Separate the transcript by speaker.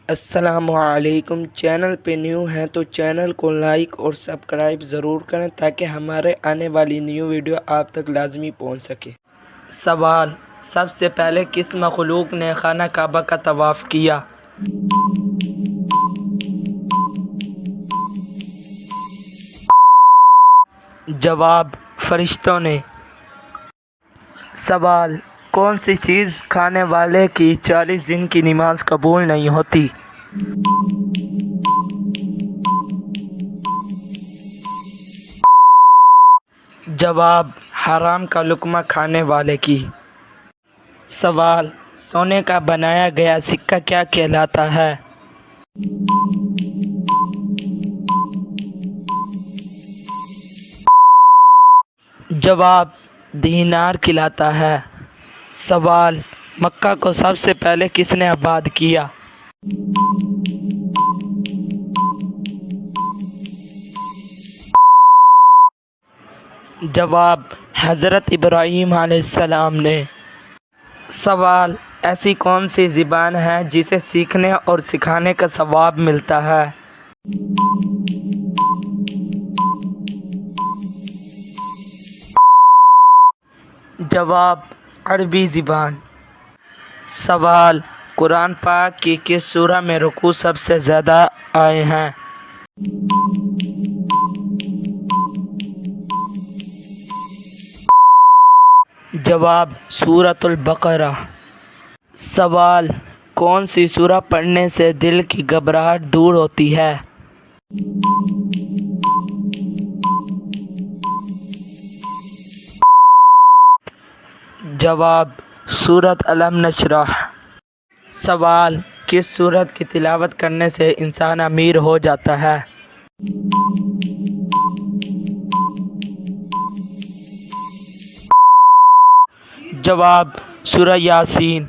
Speaker 1: السلام علیکم۔ چینل پہ نیو ہیں تو چینل کو لائک اور سبسکرائب ضرور کریں تاکہ ہمارے آنے والی نیو ویڈیو آپ تک لازمی پہنچ سکے۔ سوال: سب سے پہلے کس مخلوق نے خانہ کعبہ کا طواف کیا؟ جواب: فرشتوں نے۔ سوال: کون سی چیز کھانے والے کی 40 دن کی نماز قبول نہیں ہوتی؟ جواب: حرام کا لقمہ کھانے والے کی۔ سوال: سونے کا بنایا گیا سکہ کیا کہلاتا ہے؟ جواب: دینار کہلاتا ہے۔ سوال: مکہ کو سب سے پہلے کس نے آباد کیا؟ جواب: حضرت ابراہیم علیہ السلام نے۔ سوال: ایسی کون سی زبان ہے جسے سیکھنے اور سکھانے کا ثواب ملتا ہے؟ جواب: عربی زبان۔ سوال: قرآن پاک کی کس سورہ میں رکوع سب سے زیادہ آئے ہیں؟ جواب: سورۃ البقرہ۔ سوال: کون سی سورہ پڑھنے سے دل کی گھبراہٹ دور ہوتی ہے؟ جواب: سورۃ الم نشرح۔ سوال: کس سورت کی تلاوت کرنے سے انسان امیر ہو جاتا ہے؟ جواب: سورہ یاسین۔